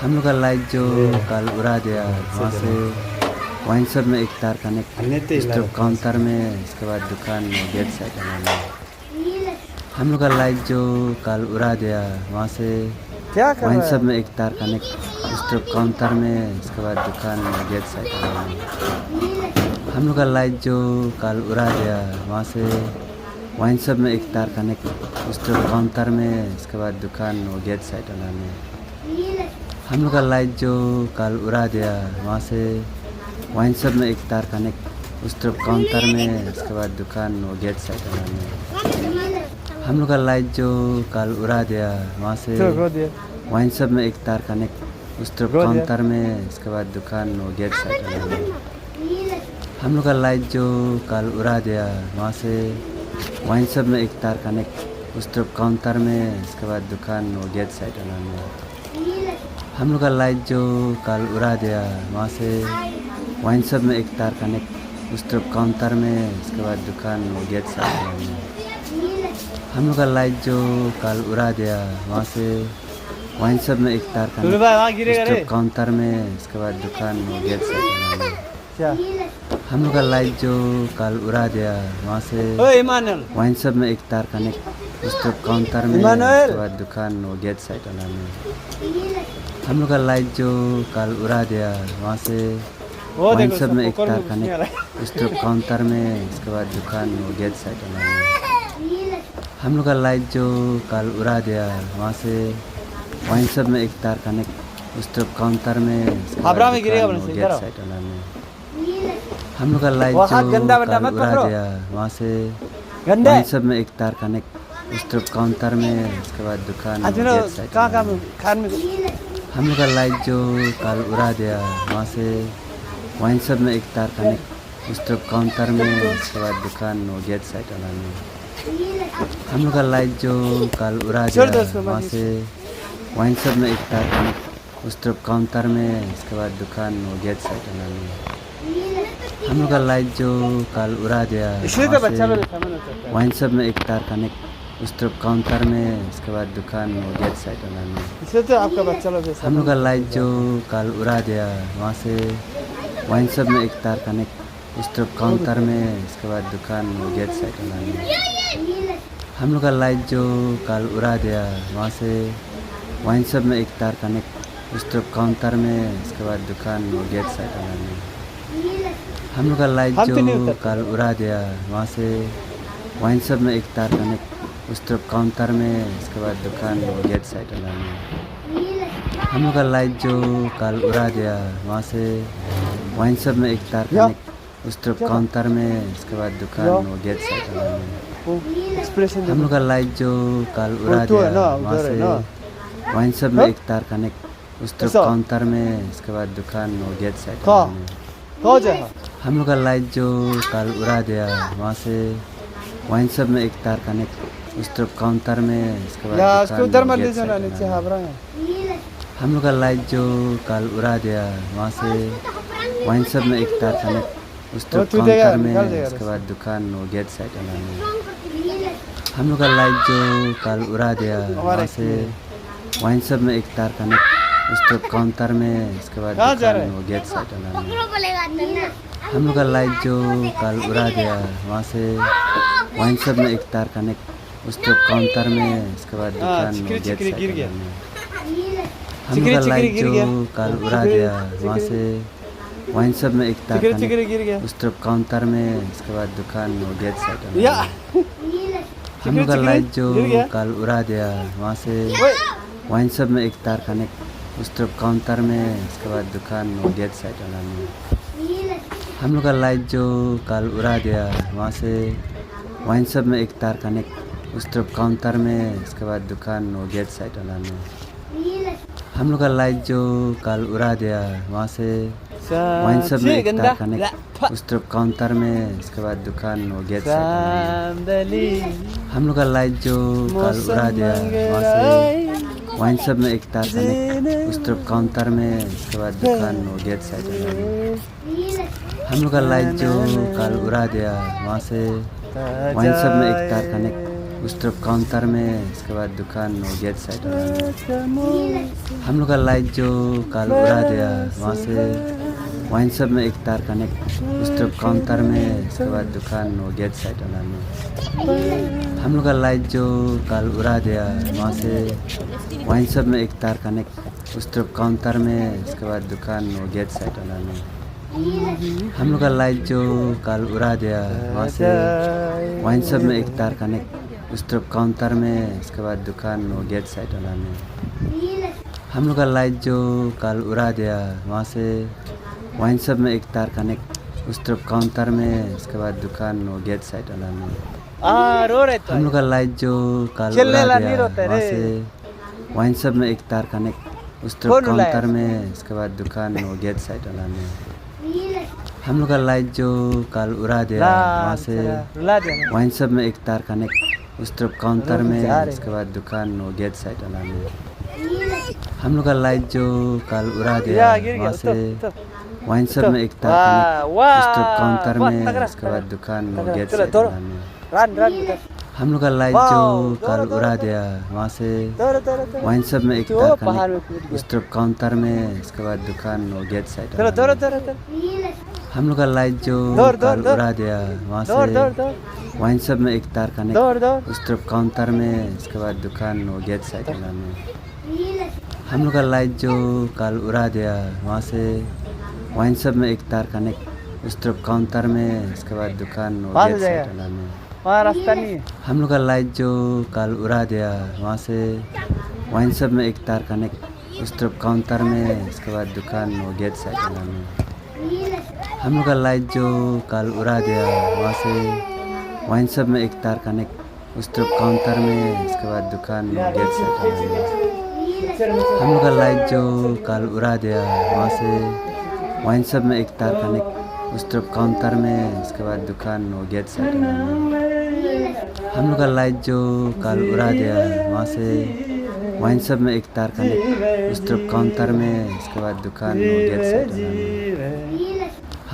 हम लोग का लाइट जो कल उड़ा दिया वहाँ से वाइन शॉप में एक तार कनेक्ट स्टॉप काउंटर में, इसके बाद दुकान में गेट साइड में। हम लोग का लाइट जो कल उड़ा दिया वहाँ से वाइन शॉप में एक तार कनेक्ट स्टॉप काउंटर में, इसके बाद दुकान में गेट साइड में। हम लोग का लाइट जो कल उड़ा दिया वहाँ से वाइन शॉप में एक तार कनेक्ट स्टॉप काउंटर में, इसके बाद दुकान में गेट साइड में। हम लोग का लाइट जो कल उड़ा दिया वहाँ से वाइन शॉप में एक तार कनेक्ट स्टॉप काउंटर में, इसके बाद दुकान और गेट साइड में। हम लोग का लाइट जो कल उड़ा दिया वहाँ से वाइन शॉप में एक तार कनेक्ट स्टॉप काउंटर में, इसके बाद दुकान और गेट साइड में। हम लोग का लाइट जो कल उड़ा दिया वहाँ से वाइन शॉप में एक तार कनेक्ट स्टॉप काउंटर में, इसके बाद दुकान और गेट साइड में। हम लोग का लाइट जो कल उड़ा दिया वहाँ से वाइन शॉप में एक तार कनेक्ट स्टॉप काउंटर में, इसके बाद दुकान और गेट साइड में। हम लोग का लाइट जो कल उड़ा दिया वहाँ से वाइन शॉप में एक तार कनेक्ट स्टॉप काउंटर में, इसके बाद दुकान और गेट साइड में। हम लोग का लाइट जो कल उड़ा दिया वहाँ से वाइन शॉप में एक तार कनेक्ट स्टॉप काउंटर में, इसके बाद दुकान और गेट साइड में। हम लोग का लाइट जो कल उड़ा दिया वहाँ से वाइन शॉप में एक तार कनेक्ट स्टॉप काउंटर में, इसके बाद दुकान और गेट साइड में। हम लोग का लाइट जो कल उड़ा दिया वहाँ से वाइन शॉप में एक तार कनेक्ट स्टॉप काउंटर में, इसके बाद दुकान और गेट साइड में। हम लोग का लाइट जो कल उड़ा दिया वहाँ से वाइन शॉप में एक तार कनेक्ट स्टॉप काउंटर में, इसके बाद दुकान और गेट साइड में। हम लोग का लाइट जो कल उड़ा दिया वहाँ से वाइन शॉप में एक तार कनेक्ट स्टॉप काउंटर में, इसके बाद दुकान और गेट साइड में। हम लोग का लाइट जो कल उड़ा दिया वहाँ से वाइन शॉप में एक तार कनेक्ट स्टॉप काउंटर में, इसके बाद दुकान और गेट साइड में। हम लोग का लाइट जो कल उड़ा दिया वहाँ से वाइन शॉप में एक तार कनेक्ट स्टॉप काउंटर में, इसके बाद दुकान और गेट साइड में। इससे तो आपका बच्चा लोग हम लोग का लाइट जो कल उड़ा दिया वहाँ से वाइन शॉप में एक तार कनेक्ट स्टॉप काउंटर में, इसके बाद दुकान और गेट साइड में। हम लोग का लाइट जो कल उड़ा दिया वहाँ से वाइन शॉप में एक तार कनेक्ट स्टॉप काउंटर में, इसके बाद दुकान और गेट साइड में। हम लोग का लाइट जो कल उड़ा दिया वहाँ से वाइन शॉप में एक तार कनेक्ट स्टॉप काउंटर में, इसके बाद दुकान और गेट साइड में। हम लोग का लाइट जो कल उड़ा दिया वहाँ से वाइन शॉप में एक तार कनेक्ट स्टॉप काउंटर में, इसके बाद दुकान और गेट साइड में। हम लोग का लाइट जो कल उड़ा दिया वहाँ से वाइन शॉप में एक तार कनेक्ट स्टॉप काउंटर में, इसके बाद दुकान और गेट साइड में। हम लोग का लाइट जो कल उड़ा दिया वहाँ से वाइन शॉप में एक तार कनेक्ट स्टॉप काउंटर में, इसके बाद दुकान और गेट साइड में। हम लोग का लाइट जो कल उड़ा दिया वहाँ से वाइन शॉप में एक तार कनेक्ट स्टॉप काउंटर में, इसके बाद दुकान और गेट साइड में। हम लोग का लाइट जो कल उड़ा दिया वहाँ से वाइन शॉप में एक तार कनेक्ट स्टॉप काउंटर में, इसके बाद दुकान और गेट साइड में। हम लोग का लाइट जो कल उड़ा दिया वहाँ से वाइन शॉप में एक तार कनेक्ट स्टॉप काउंटर में, इसके बाद दुकान और गेट साइड में। हम लोग का लाइट जो कल उड़ा दिया वहाँ से वाइन शॉप में एक तार कनेक्ट स्टॉप काउंटर में, इसके बाद दुकान और गेट साइड में। हम लोग का लाइट जो कल उड़ा दिया वहाँ से वाइन शॉप में एक तार कनेक्ट स्टॉप काउंटर में, इसके बाद दुकान और गेट साइड में। हम लोग का लाइट जो कल उड़ा दिया वहाँ से वाइन शॉप में एक तार कनेक्ट स्टॉप काउंटर में, इसके बाद दुकान और गेट साइड में। हम लोग का लाइट जो कल उड़ा दिया वहाँ से वाइन शॉप में एक तार कनेक्ट स्टॉप काउंटर में, इसके बाद दुकान और गेट साइड में। हम लोग का लाइट जो कल उड़ा दिया वहाँ से वाइन शॉप में एक तार कनेक्ट स्टॉप काउंटर में, इसके बाद दुकान और गेट साइड में। हम लोग का लाइट जो कल उड़ा दिया वहाँ से वाइन शॉप में एक तार कनेक्ट उस तरफ काउंटर में, इसके बाद दुकान और गेट साइड हम लोग का लाइट जो कल उड़ा दिया वहाँ से वाइन शॉप में एक तार कनेक्ट, उस तरफ काउंटर में, इसके बाद दुकान और गेट साइड में हम लोग का लाइट जो कल उड़ा दिया वहाँ से वाइन शॉप में एक तार कनेक्ट, उस तरफ काउंटर में, इसके बाद दुकान और गेट साइड में हम लोग का लाइट जो कल उड़ा दिया वहाँ से वाइन शॉप में एक तार कनेक्ट, उस तरफ काउंटर में, इसके बाद दुकान और गेट साइड में हम लोग का लाइट जो कल उड़ा दिया वहाँ से वाइन शॉप में एक तार कनेक्ट, उस तरफ काउंटर में, इसके बाद दुकान और गेट साइड में हम लोग का लाइट जो कल उड़ा दिया वहाँ से वाइन शॉप में एक तार कनेक्ट, उस तरफ काउंटर में, इसके बाद दुकान और गेट साइड में हम लोग का लाइट जो कल उड़ा दिया वहाँ से वाइन शॉप में एक तार कनेक्ट, उस तरफ काउंटर में, इसके बाद दुकान और गेट साइड में हम लोग का लाइट जो कल उड़ा दिया वहाँ से वाइन शॉप में एक तार कनेक्ट, उस तरफ काउंटर में, इसके बाद दुकान और गेट साइड में हम लोग का लाइट जो कल उड़ा दिया वहाँ से वाइन शॉप में एक तार कनेक्ट, उस तरफ काउंटर में, इसके बाद दुकान और गेट साइड हम लोग का लाइट जो कल उड़ा दिया वहाँ से वाइन शॉप में एक तार कनेक्ट, उस तरफ काउंटर में, इसके बाद दुकान और गेट साइड में हम लोग का लाइट जो कल उड़ा दिया वहाँ से वाइन शॉप में एक तार कनेक्ट, उस तरफ काउंटर में, इसके बाद दुकान और गेट साइड में हम लोग का लाइट जो कल उड़ा दिया वहाँ से वाइन शॉप में एक तार कनेक्ट, उस तरफ काउंटर में, इसके बाद दुकान और गेट साइड में हम लोग का लाइट जो कल उड़ा दिया वहाँ से वाइन शॉप में एक तार कनेक्ट, उस तरफ काउंटर में, इसके बाद दुकान और गेट साइड में हम लोग का लाइट जो कल उड़ा दिया वहाँ से वाइन शॉप में एक तार कनेक्ट, उस तरफ काउंटर में, इसके बाद दुकान और गेट साइड में हम लोग का लाइट जो कल उड़ा दिया वहाँ से वाइन शॉप में एक तार कनेक्ट, उस तरफ काउंटर में, इसके बाद दुकान और गेट साइड में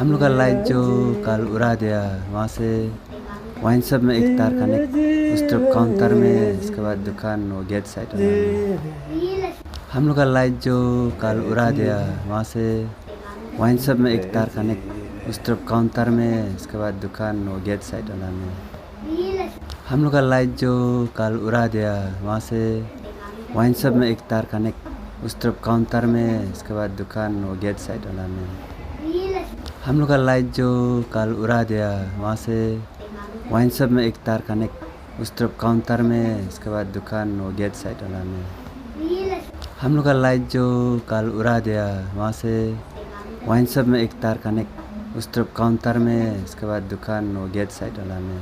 हम लोग का लाइट जो कल उड़ा दिया वहाँ से वाइन शॉप में एक तार कनेक्ट, उस तरफ काउंटर में, इसके बाद दुकान और गेट साइड में हम लोग का लाइट जो कल उड़ा दिया वहाँ से वाइन शॉप में एक तार कनेक्ट, उस तरफ काउंटर में, इसके बाद दुकान और गेट साइड में हम लोग का लाइट जो कल उड़ा दिया वहाँ से वाइन शॉप में एक तार कनेक्ट, उस तरफ काउंटर में, इसके बाद दुकान और गेट साइड में हम लोग का लाइट जो कल उड़ा दिया वहाँ से वाइन शॉप में एक तार कनेक्ट, उस तरफ काउंटर में, इसके बाद दुकान और गेट साइड में हम लोग का लाइट जो कल उड़ा दिया वहाँ से वाइन शॉप में एक तार कनेक्ट, उस तरफ काउंटर में, इसके बाद दुकान और गेट साइड में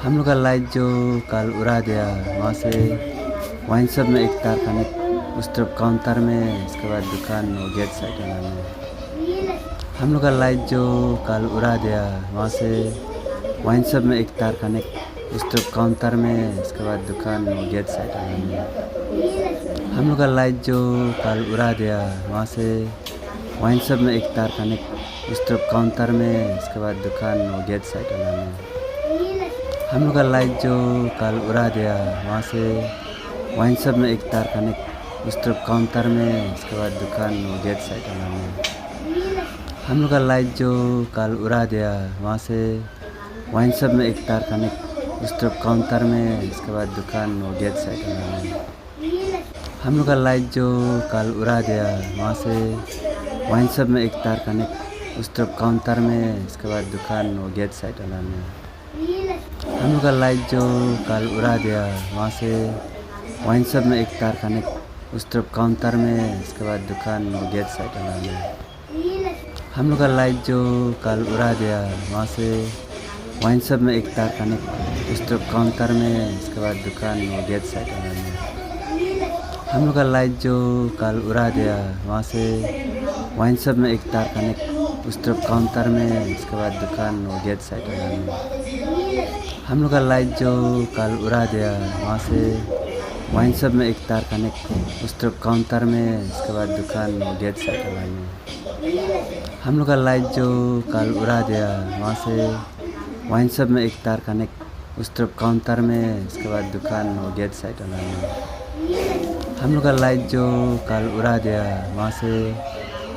हम लोग का लाइट जो कल उड़ा दिया वहाँ से वाइन शॉप में एक तार कनेक्ट, उस तरफ काउंटर में, इसके बाद दुकान और गेट साइड में हम लोग का लाइट जो कल उड़ा दिया वहाँ से वाइन शॉप में एक तार कनेक्ट, उस तरफ काउंटर में, इसके बाद दुकान और गेट साइड में हम लोग का लाइट जो कल उड़ा दिया वहाँ से वाइन शॉप में एक तार कनेक्ट, उस तरफ काउंटर में, इसके बाद दुकान और गेट साइड में हम लोग का लाइट जो कल उड़ा दिया वहाँ से वाइन शॉप में एक तार कनेक्ट, उस तरफ काउंटर में, इसके बाद दुकान और गेट साइड में हम लोग का लाइट जो कल उड़ा दिया वहाँ से वाइन शॉप में एक तार कनेक्ट, उस तरफ काउंटर में, इसके बाद दुकान और गेट साइड में हम लोग का लाइट जो कल उड़ा दिया वहाँ से वाइन शॉप में एक तार कनेक्ट, उस तरफ काउंटर में, इसके बाद दुकान और गेट साइड में हम लोग का लाइट जो कल उड़ा दिया वहाँ से वाइन शॉप में एक तार कनेक्ट, उस तरफ काउंटर में, इसके बाद दुकान और गेट साइड में हम लोग का लाइट जो कल उड़ा दिया वहाँ से वाइन शॉप में एक तार कनेक्ट, उस तरफ काउंटर में, इसके बाद दुकान और गेट साइड में हम लोग का लाइट जो कल उड़ा दिया वहाँ से वाइन शॉप में एक तार कनेक्ट, उस तरफ काउंटर में, इसके बाद दुकान और गेट साइड में हम लोग का लाइट जो कल उड़ा दिया वहाँ से वाइन शॉप में एक तार कनेक्ट, उस तरफ काउंटर में, इसके बाद दुकान और गेट साइड में हम लोग का लाइट जो कल उड़ा दिया वहाँ से वाइन शॉप में एक तार कनेक्ट, उस तरफ काउंटर में, इसके बाद दुकान और गेट साइड वाला में हम लोग का लाइट जो कल उड़ा दिया। वहाँ से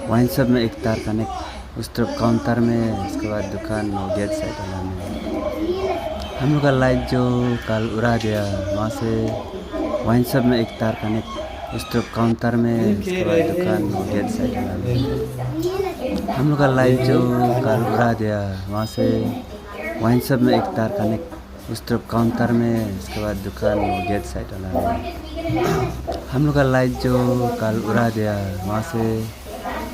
वाइन शॉप में एक तार कनेक्ट, उस तरफ काउंटर में, इसके बाद दुकान और गेट साइड वाला में हम लोग का लाइट जो कल उड़ा दिया। वहाँ से वाइन शॉप में एक तार कनेक्ट, उस तरफ काउंटर में, इसके बाद दुकान और गेट साइड वाला में हम लोग का लाइट जो कल उड़ा दिया। वहाँ से वाइन शॉप में एक तार कनेक्ट, उस तरफ काउंटर में, इसके बाद दुकान और गेट साइड वाला में हम लोग का लाइट जो कल उड़ा दिया। वहाँ से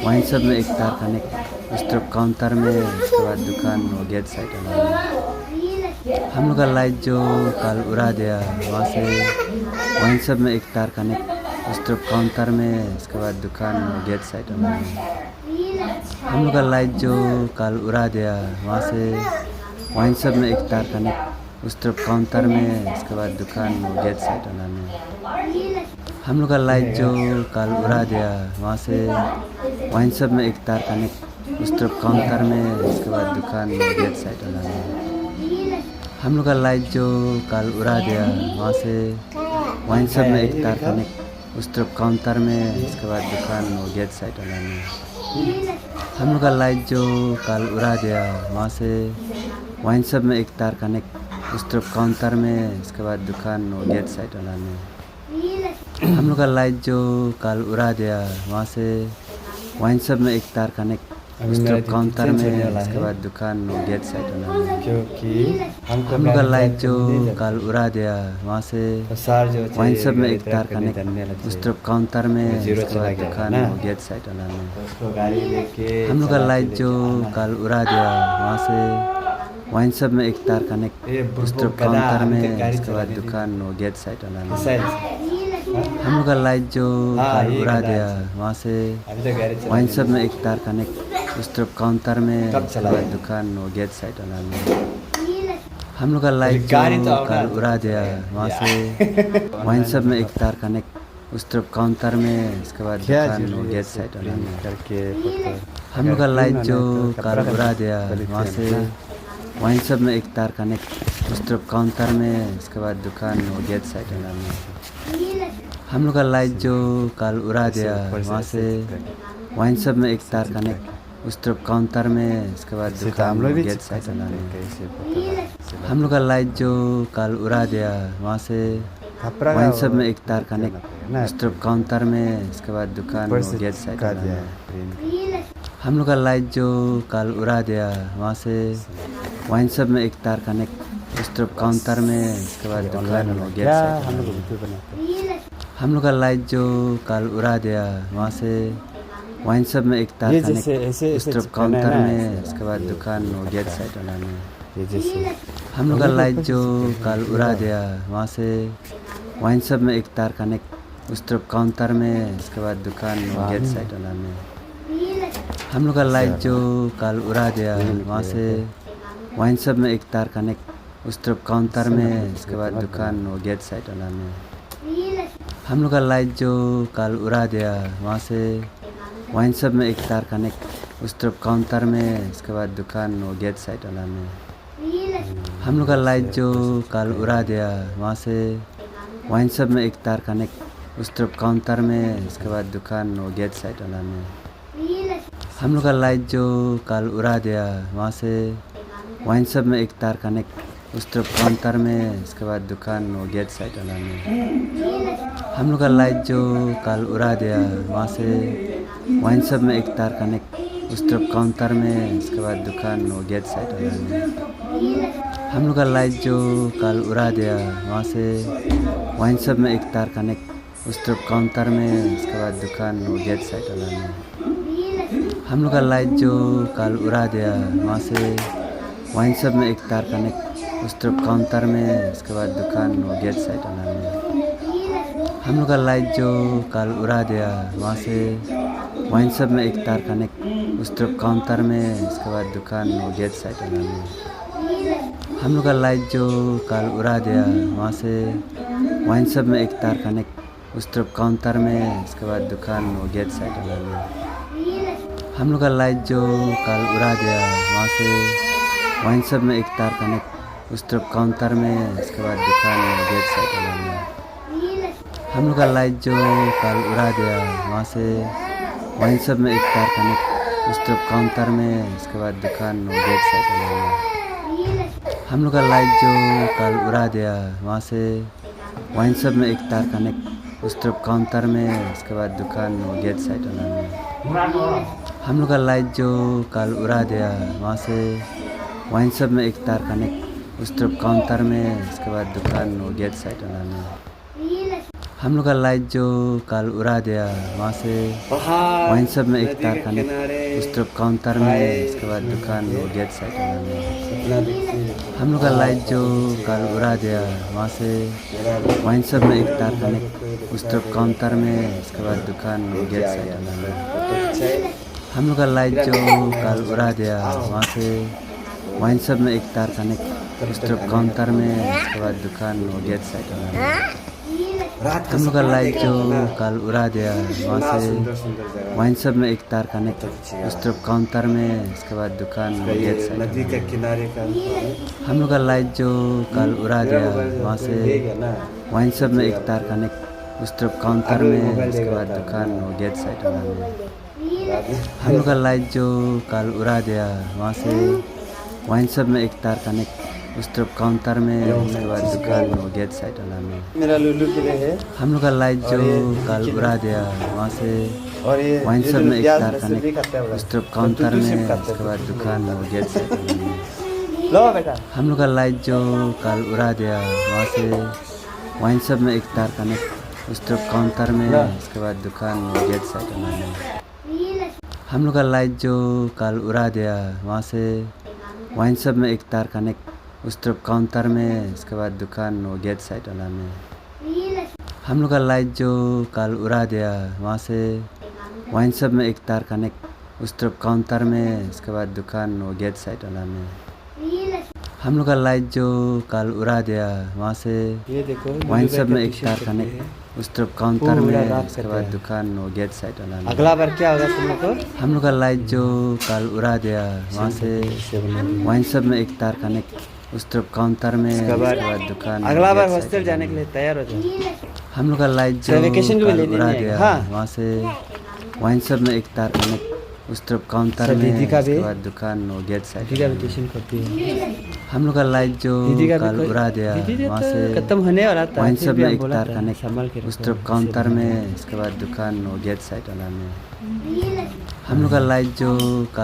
वाइन शॉप में एक तार कनेक्ट, उस तरफ काउंटर में, इसके बाद दुकान और गेट साइड वाला में हम लोग का लाइट जो कल उड़ा दिया। वहाँ से वाइन शॉप में एक तार कनेक्ट, उस तरफ काउंटर में, इसके बाद दुकान और गेट साइड वाला में हम लोग का लाइट जो कल उड़ा दिया। वहाँ से वाइन शॉप में एक तार कनेक्ट, उस तरफ काउंटर में, इसके बाद दुकान और गेट साइड वाला में हम लोग का लाइट जो कल उड़ा दिया। वहाँ से वाइन शॉप में एक तार कनेक्ट, उस तरफ काउंटर में, इसके बाद दुकान और गेट साइड वाला में हम लोग का लाइट जो कल उड़ा दिया। वहाँ से वाइन शॉप में एक तार कनेक्ट, उस तरफ काउंटर में, इसके बाद दुकान और गेट साइड वाला में हम लोग का लाइट जो कल उड़ा दिया। वहाँ से वाइन शॉप में एक तार कनेक्ट, उस तरफ काउंटर में, इसके बाद दुकान और गेट साइड वाला में हम लोग का लाइट जो कल उड़ा दिया। वहाँ से वाइन शॉप में एक तार कनेक्ट, उस तरफ काउंटर में, इसके बाद दुकान और गेट साइड वाला में क्योंकि हम लोग का लाइट जो कल उड़ा दिया। वहाँ से वाइन शॉप में एक तार कनेक्ट, उस तरफ काउंटर में, इसके बाद दुकान और गेट साइड वाला में गाड़ी लेके हम लोग का लाइट जो कल उड़ा दिया। वहाँ से वाइन शॉप में एक तार कनेक्ट, उस तरफ काउंटर में, इसके बाद दुकान और गेट साइड वाला में हम लोग का लाइट जो कल उड़ा दिया। वहाँ से वाइन शॉप में एक तार कनेक्ट, उस तरफ काउंटर में, इसके बाद दुकान और गेट साइड वाला में हम लोग का लाइट जो कल उड़ा दिया। वहाँ से वाइन शॉप में एक तार कनेक्ट, उस तरफ काउंटर में, इसके बाद दुकान और गेट साइड वाला में करके हम लोग का लाइट जो कल उड़ा दिया। वहाँ से वाइन शॉप में एक तार कनेक्ट, उस तरफ काउंटर में, इसके बाद दुकान और गेट साइड वाला में हम लोग का लाइट जो कल उड़ा दिया। वहाँ से वाइन शॉप में एक तार कनेक्ट, उस तरफ काउंटर में, इसके बाद दुकान और गेट साइड वाला में हम लोग का लाइट जो कल उड़ा दिया। वहाँ से वाइन शॉप में एक तार कनेक्ट, उस तरफ काउंटर में, इसके बाद दुकान और गेट साइड वाला में हम लोग का लाइट जो कल उड़ा दिया। वहाँ से वाइन शॉप में एक तार कनेक्ट, उस तरफ काउंटर में, इसके बाद दुकान और गेट साइड वाला में हम लोग का लाइट जो कल उड़ा दिया। वहाँ से वाइन शॉप में एक तार कनेक्ट, उस तरफ काउंटर में, इसके बाद दुकान और गेट साइड वाला में हम लोग का लाइट जो कल उड़ा दिया। वहाँ से वाइन शॉप में एक तार कनेक्ट, उस तरफ काउंटर में, इसके बाद दुकान और गेट साइड वाला में हम लोग का लाइट जो कल उड़ा दिया। वहाँ से वाइन शॉप में एक तार कनेक्ट, उस तरफ काउंटर में, इसके बाद दुकान और गेट साइड वाला में हम लोग का लाइट जो कल उड़ा दिया। वहाँ से वाइन शॉप में एक तार कनेक्ट, उस तरफ काउंटर में, इसके बाद दुकान और गेट साइड वाला में हम लोग का लाइट जो कल उड़ा दिया। वहाँ से वाइन शॉप में एक तार कनेक्ट, उस तरफ काउंटर में, इसके बाद दुकान और गेट साइड वाला में हम लोग का लाइट जो कल उड़ा दिया। वहाँ से वाइन शॉप में एक तार कनेक्ट, उस तरफ काउंटर में, इसके बाद दुकान और गेट साइड वाला में हम लोग का लाइट जो कल उड़ा दिया। वहाँ से वाइन शॉप में एक तार कनेक्ट, उस तरफ काउंटर में, इसके बाद दुकान और गेट साइड वाला में हम लोग का लाइट जो कल उड़ा दिया। वहाँ से वाइन शॉप में एक तार कनेक्ट, उस तरफ काउंटर में, इसके बाद दुकान और गेट साइड वाला में हम लोग का लाइट जो कल उड़ा दिया। वहाँ से वाइन शॉप में एक तार कनेक्ट, उस तरफ काउंटर में, इसके बाद दुकान और गेट साइड वाला में हम लोग का लाइट जो कल उड़ा दिया। वहाँ से वाइन शॉप में एक तार कनेक्ट, उस तरफ काउंटर में, इसके बाद दुकान और गेट साइड वाला में हम लोग का लाइट जो कल उड़ा दिया। वहाँ से वाइन शॉप में एक तार कनेक्ट, उस तरफ काउंटर में, इसके बाद दुकान और गेट साइड वाला में हम लोग का लाइट जो कल उड़ा दिया। वहाँ से वाइन शॉप में एक तार कनेक्ट, उस तरफ काउंटर में, इसके बाद दुकान में गेट साइड वाला में हम लोग का लाइट जो कल उड़ा दिया वहाँ से वाइन शॉप में एक तार कनेक्ट, उस तरफ काउंटर में, इसके बाद दुकान में गेट साइड वाला में हम लोग का लाइट जो कल उड़ा दिया वहाँ से वाइन शॉप में एक तार कनेक्ट, उस तरफ काउंटर में, इसके बाद दुकान में गेट साइड वाला में हम लोग का लाइट जो कल उड़ा दिया वहाँ से वाइन शॉप में एक तार कनेक्ट, उस तरफ काउंटर में, इसके बाद दुकान में गेट साइड वाला में हम लोग का लाइट जो कल उड़ा दिया वहाँ से वाइन शॉप में एक तार कनेक्ट, उस तरफ काउंटर में, इसके बाद दुकान में गेट साइड वाला में हम लोग का लाइट जो कल उड़ा दिया वहाँ से वाइन शॉप में एक तार कनेक्ट, उस तरफ काउंटर में, इसके बाद दुकान में गेट साइड वाला में हम लोग का लाइट जो कल उड़ा दिया वहाँ से वाइन शॉप में एक तार कनेक्ट, उस तरफ काउंटर में, इसके बाद दुकान में गेट साइड वाला में हम लोग का लाइट जो कल उड़ा दिया वहाँ से वाइन शॉप में एक तार कनेक्ट, उस तरफ काउंटर में, इसके बाद दुकान में गेट साइड नदी के किनारे का हम लोग का लाइट जो कल उड़ा दिया वहाँ से वाइन शॉप में एक तार कनेक्ट, उस तरफ काउंटर में, इसके बाद दुकान में गेट साइड वाला में हम लोग का लाइट जो कल उड़ा दिया वहाँ से वाइन शॉप में एक तार कनेक्ट, उस तरफ काउंटर में, उसके बाद दुकान में गेट साइड वाला में मेरा लुल्लू के लिए है हम लोग का लाइट जो कल उड़ा दिया वहाँ से और ये वाइन शॉप में एक तार भी कनेक्ट, करता है उस तरफ काउंटर में, उसके बाद दुकान में गेट साइड वाला में लो बेटा हम लोग का लाइट जो कल उड़ा दिया वहाँ से वाइन शॉप में एक तार कनेक्ट, उस तरफ काउंटर में, उसके बाद दुकान में गेट साइड वाला में हम लोग का लाइट जो कल उड़ा दिया वहाँ से वाइन शॉप में एक तार कनेक्ट, उस तरफ काउंटर में, इसके बाद दुकान में गेट साइड वाला में हम लोग का लाइट जो कल उड़ा दिया वहाँ से वाइन शॉप में एक तार कनेक्ट, उस तरफ काउंटर में, इसके बाद दुकान में गेट साइड वाला में हम लोग का लाइट जो कल उड़ा दिया वहाँ से ये देखो वाइन शॉप में एक तार कनेक्ट, उस तरफ काउंटर में, इसके बाद दुकान में गेट साइड वाला में अगला बार क्या होगा तुम लोग को हम लोग का लाइट जो कल उड़ा दिया वहाँ से वाइन शॉप में एक तार कनेक्ट, उस तरफ काउंटर में, इसके बाद दुकान में अगला बार गेट हॉस्टल साइड जाने के लिए तैयार हो जाओ हम लोग का लाइट जो वेकेशन को भी कल लेने उड़ा नहीं दिया हाँ। वहाँ से वाइन शॉप में एक तार कनेक्ट, उस तरफ काउंटर में, दीदी का भी उसके बाद दुकान में गेट साइड दीदी का वेकेशन करती है हम लोग का लाइट जो दीदी का कल भी उड़ा दिया वहाँ से खत्म होने वाला था वाइन फिर शॉप भी में हम एक बोला तार था, संभाल के कनेक्ट, उस रखो, तरफ काउंटर में, इसके बाद दुकान में गेट साइड वाला में हम लोग का लाइट जो